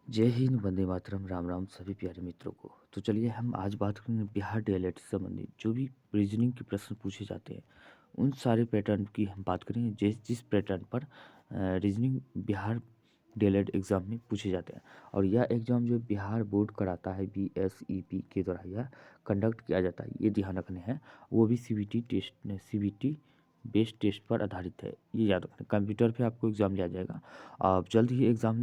जय हिंद, वंदे मातरम, राम राम सभी प्यारे मित्रों को। तो चलिए हम आज बात करेंगे बिहार डीएलएड से संबंधित जो भी रीजनिंग के प्रश्न पूछे जाते हैं, उन सारे पैटर्न की हम बात करेंगे जिस जिस पैटर्न पर रीजनिंग बिहार डीएलएड एग्ज़ाम में पूछे जाते हैं। और यह एग्ज़ाम जो बिहार बोर्ड कराता है बीएसईपी के द्वारा यह कंडक्ट किया जाता है, ये ध्यान रखने हैं। वो भी सीबीटी बेस्ड टेस्ट पर आधारित है, ये याद रखना। कंप्यूटर पे आपको एग्ज़ाम लिया जाएगा। अब जल्द ही एग्ज़ाम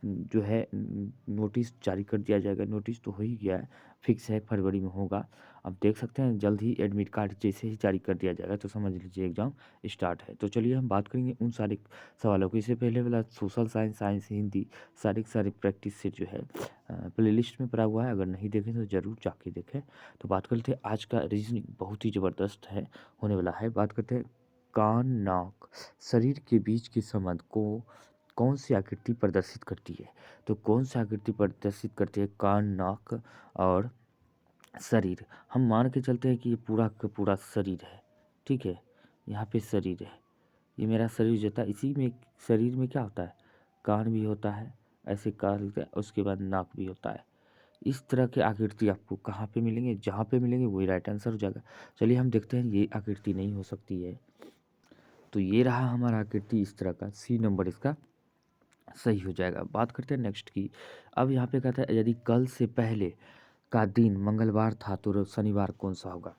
जो है नोटिस जारी कर दिया जाएगा। नोटिस तो हो ही गया है, फिक्स है, फरवरी में होगा। अब देख सकते हैं जल्द ही एडमिट कार्ड जैसे ही जारी कर दिया जाएगा तो समझ लीजिए एग्ज़ाम स्टार्ट है। तो चलिए हम बात करेंगे उन सारे सवालों की। इससे पहले वाला सोशल साइंस, साइंस, हिंदी सारे के सारे प्रैक्टिस सेट जो है प्लेलिस्ट में पड़ा हुआ है। अगर नहीं देखें तो ज़रूर जाके देखें। तो बात करते हैं आज का रीजनिंग बहुत ही ज़बरदस्त है होने वाला है। बात करते हैं कान, नाक, शरीर के बीच के संबंध को कौन सी आकृति प्रदर्शित करती है। तो कौन सी आकृति प्रदर्शित करती है कान, नाक और शरीर। हम मान के चलते हैं कि ये पूरा का पूरा शरीर है, ठीक है। यहाँ पे शरीर है, ये मेरा शरीर जो था, इसी में शरीर में क्या होता है, कान भी होता है, ऐसे कान होता है, उसके बाद नाक भी होता है। इस तरह के आकृति आपको कहाँ पे मिलेंगे, जहाँ पे मिलेंगे वही राइट आंसर हो जाएगा। चलिए हम देखते हैं ये आकृति नहीं हो सकती है। तो ये रहा हमारा आकृति इस तरह का, सी नंबर इसका सही हो जाएगा। बात करते हैं नेक्स्ट की। अब यहाँ पे कहता है यदि कल से पहले का दिन मंगलवार था तो शनिवार कौन सा होगा।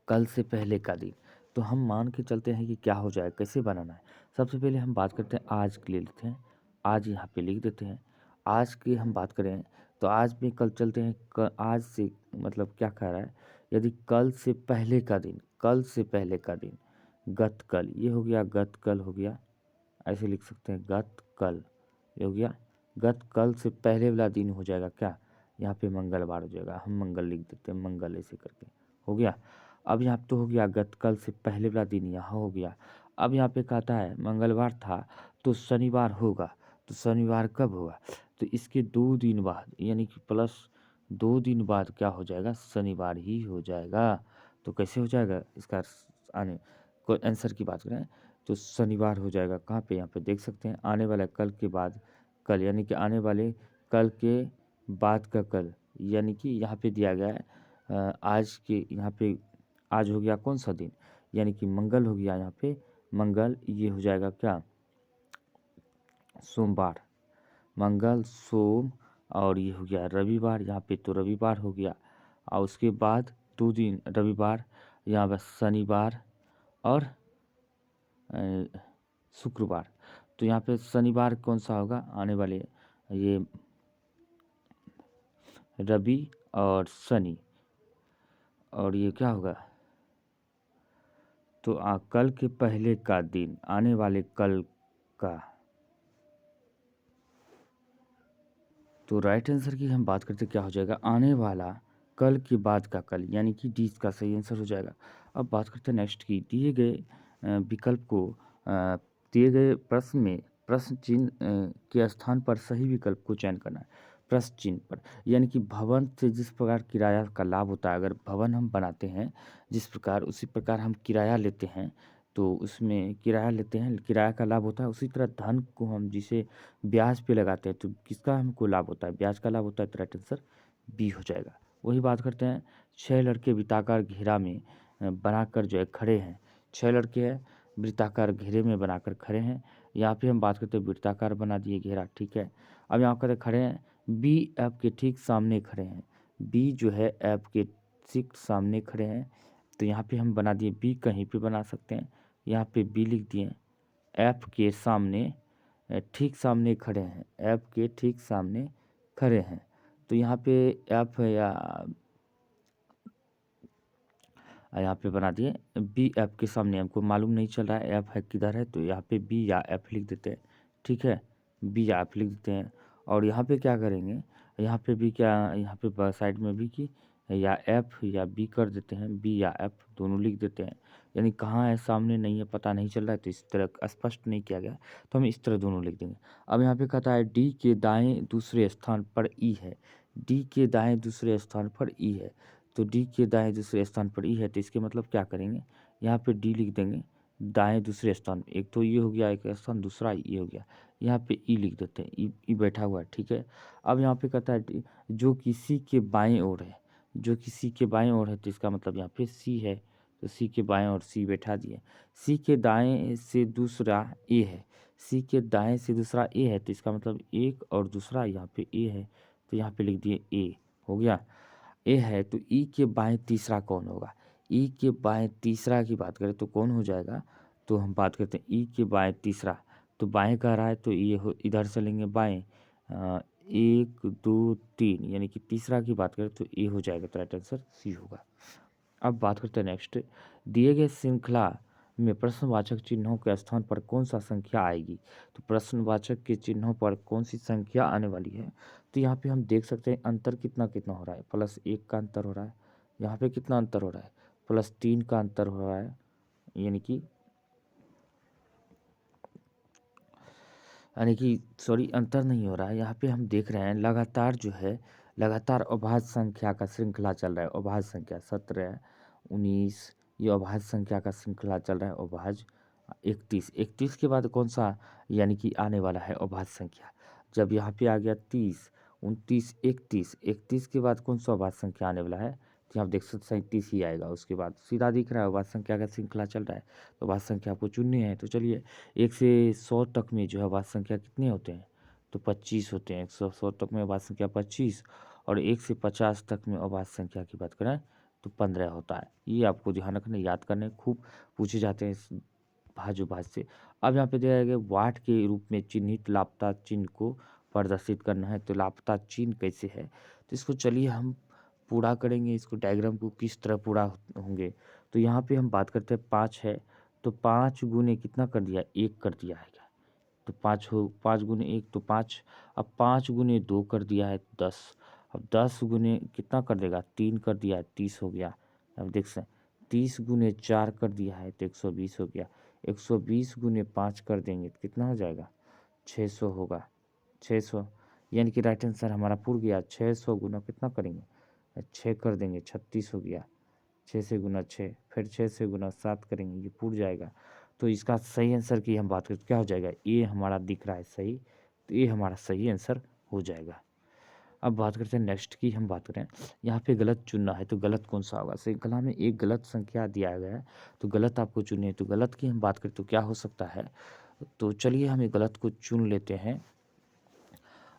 कल से पहले का दिन, तो हम मान के चलते हैं कि क्या हो जाए, कैसे बनाना है। सबसे पहले हम बात करते हैं आज के ले लेते हैं, आज यहाँ पे लिख देते हैं। आज की हम बात करें तो आज में कल चलते हैं, आज से मतलब क्या कह रहा है, यदि कल से पहले का दिन, कल से पहले का दिन गत कल, ये हो गया गत कल हो गया, ऐसे लिख सकते हैं गत कल, ये हो गया गत कल से पहले वाला दिन हो जाएगा क्या, यहाँ पे मंगलवार हो जाएगा। हम मंगल लिख देते हैं, मंगल ऐसे करके हो गया। अब यहाँ तो हो गया गत कल से पहले वाला दिन यहाँ हो गया। अब यहाँ पे कहता है मंगलवार था तो शनिवार होगा, तो शनिवार कब होगा, तो इसके 2 दिन बाद यानी कि प्लस 2 दिन बाद क्या हो जाएगा, शनिवार ही हो जाएगा। तो कैसे हो जाएगा इसका आने कोई आंसर की बात करें तो शनिवार हो जाएगा। कहाँ पे, यहाँ पे देख सकते हैं आने वाला कल के बाद कल, यानी कि आने वाले कल के बाद का कल, यानी कि यहाँ पे दिया गया है आज के, यहाँ पे आज हो गया कौन सा दिन, यानी कि मंगल हो गया। यहाँ पे मंगल, ये हो जाएगा क्या, सोमवार, मंगल सोम, और ये हो गया रविवार, यहाँ पे तो रविवार हो गया। और उसके बाद 2 दिन रविवार, यहाँ बस शनिवार और शुक्रवार। तो यहाँ पे शनिवार कौन सा होगा आने वाले, ये रवि और शनि, और ये क्या होगा, तो कल के पहले का दिन, आने वाले कल का। तो राइट आंसर की हम बात करते क्या हो जाएगा, आने वाला कल के बाद का कल, यानी कि डी का सही आंसर हो जाएगा। अब बात करते हैं नेक्स्ट की। दिए गए विकल्प को दिए गए प्रश्न में प्रश्न चिन्ह के स्थान पर सही विकल्प को चयन करना है। प्रश्न चिन्ह पर, यानी कि भवन से जिस प्रकार किराया का लाभ होता है, अगर भवन हम बनाते हैं जिस प्रकार, उसी प्रकार हम किराया लेते हैं, तो उसमें किराया लेते हैं, किराया का लाभ होता है। उसी तरह धन को हम जिसे ब्याज पे लगाते हैं तो किसका हमको लाभ होता है, ब्याज का लाभ होता है। तो राइट आंसर बी हो जाएगा। वही बात करते हैं, 6 लड़के वृत्ताकार घेरा में बनाकर जो है खड़े हैं। 6 लड़के हैं, वृत्ताकार घेरे में बनाकर खड़े हैं। यहाँ पे हम बात करते हैं वृत्ताकार बना दिए घेरा, ठीक है। अब यहाँ पर खड़े हैं, बी ऐप के ठीक सामने खड़े हैं। बी जो है ऐप के ठीक सामने खड़े हैं, तो यहाँ पे हम बना दिए बी, कहीं पे बना सकते हैं। यहाँ पे बी लिख दिए, ऐप के सामने ठीक सामने खड़े हैं, ऐप के ठीक सामने खड़े हैं। तो यहाँ पे ऐप है या यहाँ पे बना दिए बी ऐप के सामने, हमको मालूम नहीं चल रहा है ऐप है किधर है, तो यहाँ पे बी या ऐप लिख देते हैं, ठीक है। बी या ऐप लिख देते हैं। और यहाँ पे क्या करेंगे, यहाँ पे भी क्या, यहाँ पे साइड में भी की या ऐप या बी कर देते हैं, बी या ऐप दोनों लिख देते हैं। यानी कहाँ है, सामने नहीं है, पता नहीं चल रहा है, तो इस तरह स्पष्ट नहीं किया गया, तो हम इस तरह दोनों लिख देंगे। अब यहाँ पे कहता है डी के दाएं दूसरे स्थान पर ई है। डी के दाएं दूसरे स्थान पर ई है, तो डी के दाएं दूसरे स्थान पर ई है, तो इसके मतलब क्या करेंगे, यहाँ पे डी लिख देंगे, दाएं दूसरे स्थान में, एक तो ये हो गया एक स्थान, दूसरा ये हो गया। यहाँ पे ई लिख देते हैं, ई बैठा हुआ है, ठीक है। अब यहाँ पे कहता है जो किसी के बाएं ओर है, जो किसी के बाएं ओर है, तो इसका मतलब यहाँ पे सी है, तो सी के बाएं ओर सी बैठा दिए। सी के दाएं से दूसरा ए है, सी के दाएं से दूसरा ए है, तो इसका मतलब एक और दूसरा यहाँ पे ए है, तो यहाँ पे लिख दिए ए, हो गया। ए है तो ई के बाएं तीसरा कौन होगा? ई के बाएं तीसरा की बात करें तो कौन हो जाएगा? तो हम बात करते हैं ई के बाएं तीसरा, तो बाएं कह रहा है तो ये इधर चलेंगे बाएं, 1 2 3, यानी कि तीसरा की बात करें तो ए हो जाएगा, तो राइट आंसर सी होगा। अब बात करते हैं नेक्स्ट, दिए गए श्रृंखला में प्रश्नवाचक चिन्हों के स्थान पर कौन सा संख्या आएगी? तो प्रश्नवाचक के चिन्हों पर कौन सी संख्या आने वाली है? तो यहाँ पे हम देख सकते हैं अंतर कितना कितना हो रहा है, +1 का अंतर हो रहा है। यहाँ पे कितना अंतर हो रहा है? +3 का अंतर हो रहा है, यानी कि सॉरी, अंतर नहीं हो रहा है। यहाँ पे हम देख रहे हैं लगातार जो है, लगातार अभाज्य संख्या का श्रृंखला चल रहा है। अभाज्य संख्या 17 19, ये अभाज्य संख्या का श्रृंखला चल रहा है। अभाज्य 31, 31 के बाद कौन सा यानी कि आने वाला है अभाज्य संख्या? जब यहाँ पे आ गया 30 29 31, 31 के बाद कौन सा अभाज्य संख्या आने वाला है? तो आप देख सकते 37 ही आएगा। उसके बाद सीधा दिख रहा है अभाज्य संख्या का श्रृंखला चल रहा है, तो अभाज्य संख्या आपको चुननी है। तो चलिए 1 से 100 तक में जो है अभाज्य संख्या कितने होते हैं? तो 25 होते हैं। 100 तक में अभाज्य संख्या 25, और 1 से 50 तक में अभाज्य संख्या की बात करें तो 15 होता है। ये आपको ध्यान रखना, याद करने खूब पूछे जाते हैं इस भाज्य से। अब यहाँ पे दिया गया वाट के रूप में चिन्हित लापता चिन्ह को प्रदर्शित करना है। तो लापता चिन्ह कैसे है? तो इसको चलिए हम पूरा करेंगे, इसको डायग्राम को किस तरह पूरा होंगे। तो यहाँ पे हम बात करते हैं 5 है, तो 5 गुने कितना कर दिया? 1 कर दिया है। तो 5 गुने 1 तो 5। अब 5 गुने 2 कर दिया है 10। अब 10 गुने कितना कर देगा? 3 कर दिया है, 30 हो गया। अब देख सकते 30 गुने 4 कर दिया है तो 120 हो गया। 120 गुने 5 कर देंगे तो कितना हो जाएगा? 600 होगा। 600, यानी कि राइट आंसर हमारा पूर गया। 600 गुना कितना करेंगे? 6 कर देंगे, 36 हो गया। 6 से गुना 6, फिर 6 से गुना 7 करेंगे, ये पूर जाएगा। तो इसका सही आंसर की हम बात करें तो क्या हो जाएगा? ये हमारा दिख रहा है सही, तो ये हमारा सही आंसर हो जाएगा। अब बात करते हैं नेक्स्ट की, हम बात करें यहाँ पे गलत चुनना है, तो गलत कौन सा होगा? श्रृंखला में एक गलत संख्या दिया गया है, तो गलत आपको चुनिए। तो गलत की हम बात करें तो क्या हो सकता है? तो चलिए हम गलत को चुन लेते हैं।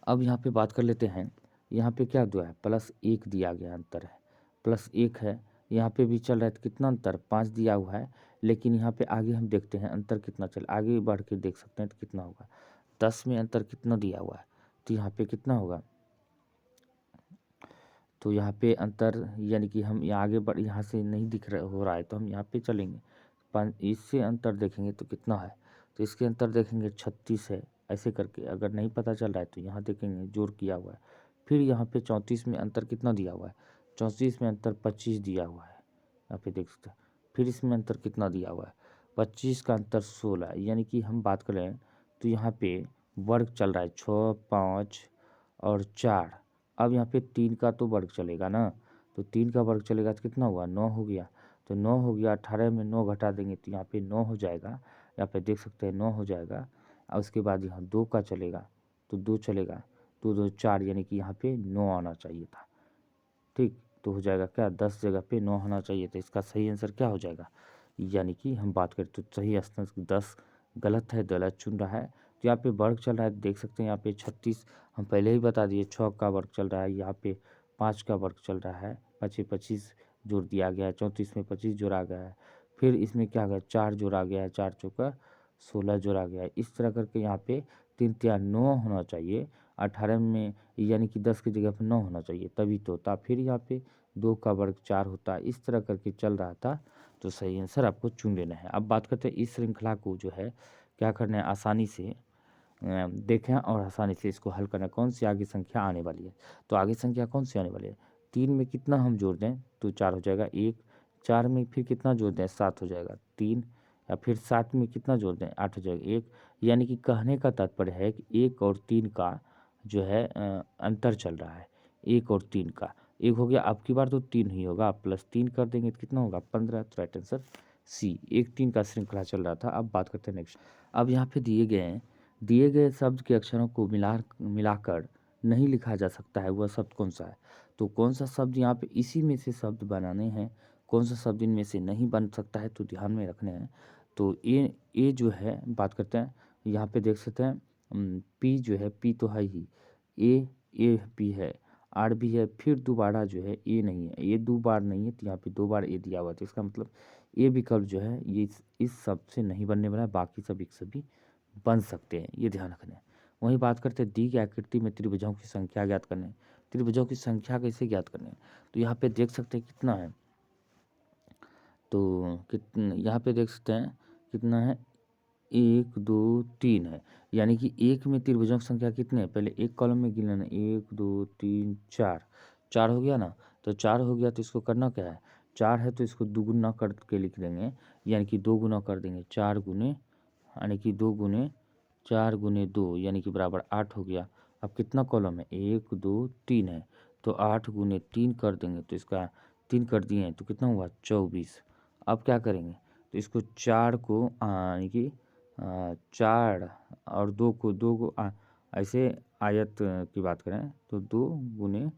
अब यहाँ पे बात कर लेते हैं, यहाँ पे क्या दिया है? +1 दिया गया, अंतर है, +1 है। यहाँ पे भी चल रहा है तो कितना अंतर? 5 दिया हुआ है। लेकिन यहाँ पे आगे हम देखते हैं अंतर कितना चल, आगे बढ़ के देख सकते हैं तो कितना होगा। 10 में अंतर कितना दिया हुआ है? तो यहाँ पे कितना होगा? तो यहाँ पे अंतर, यानी कि हम यहाँ आगे बढ़, यहाँ से नहीं दिख रहा हो रहा है तो हम यहाँ पे चलेंगे। 5 इससे अंतर देखेंगे तो कितना है? तो इसके अंतर देखेंगे 36 है। ऐसे करके अगर नहीं पता चल रहा है तो यहाँ देखेंगे जोड़ किया हुआ है। फिर यहाँ पे 34 में अंतर कितना दिया हुआ है? 34 में अंतर 25 दिया हुआ है, यहाँ पे देख सकते हैं। फिर इसमें अंतर कितना दिया हुआ है? 25 का अंतर 16, यानी कि हम बात करें तो यहाँ पे वर्ग चल रहा है 6 5 और 4। अब यहाँ पे 3 का तो वर्ग चलेगा ना, तो 3 का वर्ग चलेगा तो कितना हुआ? 9 हो गया। तो 9 हो गया, 18 में 9 घटा देंगे तो यहाँ पे 9 हो जाएगा। यहाँ पे देख सकते हैं 9 हो जाएगा। और उसके बाद यहाँ 2 का चलेगा तो 2 चलेगा, 2 2 4, यानी कि यहाँ पे 9 आना चाहिए था। ठीक, तो हो जाएगा क्या? 10 जगह पे 9 होना चाहिए, तो इसका सही आंसर क्या हो जाएगा? यानी कि हम बात करें तो सही आंसर 10 गलत है, गलत चुन रहा है। तो यहाँ पे वर्ग चल रहा है, देख सकते हैं यहाँ पे 36 हम पहले ही बता दिए। 6 का वर्ग चल रहा है, यहाँ पे 5 का वर्ग चल रहा है, 25 जोड़ दिया गया है। 34 में 25 जोड़ा गया है। फिर इसमें क्या गया? 4 जोड़ा गया है, 4 चौका 16 जोड़ा गया है। इस तरह करके यहाँ पे 3 3 9 होना चाहिए। 18 में यानी कि 10 की जगह पर 9 होना चाहिए, तभी तो होता। फिर यहाँ पे 2 का वर्ग 4 होता। इस तरह करके चल रहा था, तो सही आंसर आपको चुन लेना है। अब बात करते हैं इस श्रृंखला को जो है क्या करना है, आसानी से देखें और आसानी से इसको हल करना है। कौन सी आगे संख्या आने वाली है? तो आगे संख्या कौन सी आने वाली है? 3 में कितना हम जोड़ दें तो 4 हो जाएगा। 1 4 में फिर कितना जोड़ दें? 7 हो जाएगा। 3 या फिर 7 में कितना जोड़ दें? 8 हो जाएगा। 1, यानी कि कहने का तात्पर्य है कि 1 और 3 का जो है अंतर चल रहा है। 1 और 3 का, 1 हो गया, अब की बार तो 3 ही होगा, +3 कर देंगे तो कितना होगा? 15। तो राइट आंसर सी। 1-3 का श्रृंखला चल रहा था। अब बात करते हैं नेक्स्ट। अब यहाँ पे दिए गए शब्द के अक्षरों को मिलाकर नहीं लिखा जा सकता है, वह शब्द कौन-सा है? तो कौन-सा शब्द यहाँ पे इसी में से शब्द बनाने हैं, कौन-सा शब्द इनमें से नहीं बन सकता है, तो ध्यान में रखने हैं। तो ए जो है बात करते हैं, यहाँ पे देख सकते हैं पी जो है, पी तो है ही, ए पी है, आर भी है, फिर दोबारा जो है ए नहीं है, ए 2 बार नहीं है, तो यहाँ पे 2 बार ए दिया हुआ है, तो इसका मतलब ए विकल्प जो है ये इस शब्द से नहीं बनने वाला है, बाकी सभी के सभी बन सकते हैं, ये ध्यान रखना है। वहीं बात करते हैं दी गई आकृति में त्रिभुजों की संख्या ज्ञात करने। त्रिभुजों की संख्या कैसे ज्ञात करनी है? तो यहाँ पे देख सकते हैं कितना है, तो यहाँ पे देख सकते हैं कितना है, 1 2 3 है, यानी कि एक में त्रिभुजों की संख्या कितने हैं? पहले एक कॉलम में गिन लेना, 1 2 3 4, 4 हो गया ना? तो 4 हो गया तो इसको करना क्या है? 4 है तो इसको दुगुना करके लिख देंगे, यानी कि 2 गुना कर देंगे, 4 गुने, यानी कि 2 गुने 4 गुने 2 यानी कि बराबर 8 हो गया। अब कितना कॉलम है? 1 2 3 है, तो 8 गुने 3 कर देंगे, तो इसका 3 कर दिए हैं तो कितना हुआ? 24। अब क्या करेंगे? तो इसको 4 को यानी कि 4 और 2 को ऐसे आयत की बात करें तो 2 गुने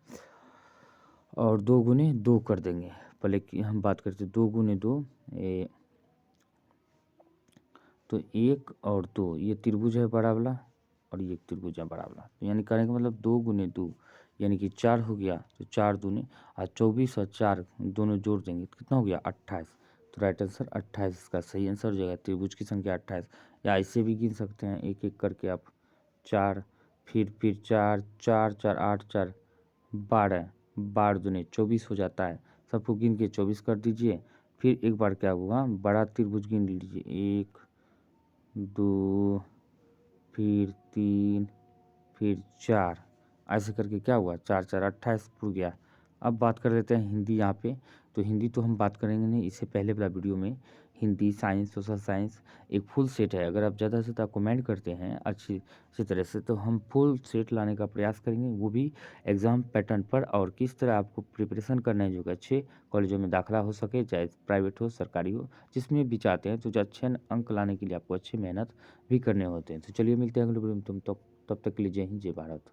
और 2 गुने 2 कर देंगे। पहले की हम बात करते 2 गुने 2 तो 1 और 2 ये त्रिभुज है बड़ा वाला और ये त्रिभुज है बड़ा वाला, तो यानी कहने का मतलब 2 गुने 2 यानी कि 4 हो गया, तो 4 दूने 24 और 4 दोनों जोड़ देंगे तो कितना हो गया? 28। तो राइट आंसर 28 इसका सही आंसर हो जाएगा। त्रिभुज की संख्या 28, या ऐसे भी गिन सकते हैं एक एक करके आप, 4 फिर 4 4 4 8 4 12, 12 दूने 24 हो जाता है। सबको गिन के 24 कर दीजिए। फिर एक बार क्या हुआ, बड़ा त्रिभुज गिन लीजिए, 1 2 फिर 3 फिर 4, ऐसे करके क्या हुआ? 4 4 28 पुर गया। अब बात कर लेते हैं हिंदी यहाँ पे। तो हिंदी तो हम बात करेंगे नहीं, इससे पहले वाला वीडियो में हिंदी, साइंस, सोशल साइंस एक फुल सेट है। अगर आप ज़्यादा से ज़्यादा कमेंट करते हैं अच्छी तरह से, तो हम फुल सेट लाने का प्रयास करेंगे, वो भी एग्ज़ाम पैटर्न पर, और किस तरह आपको प्रिपरेशन करना है जो कि अच्छे कॉलेजों में दाखिला हो सके, चाहे प्राइवेट हो, सरकारी हो, जिसमें भी चाहते हैं। तो जो अच्छे अंक लाने के लिए आपको अच्छी मेहनत भी करने होते हैं। तो चलिए मिलते हैं अगले वीडियो में, तब तक के लिए जय हिंद, जय भारत।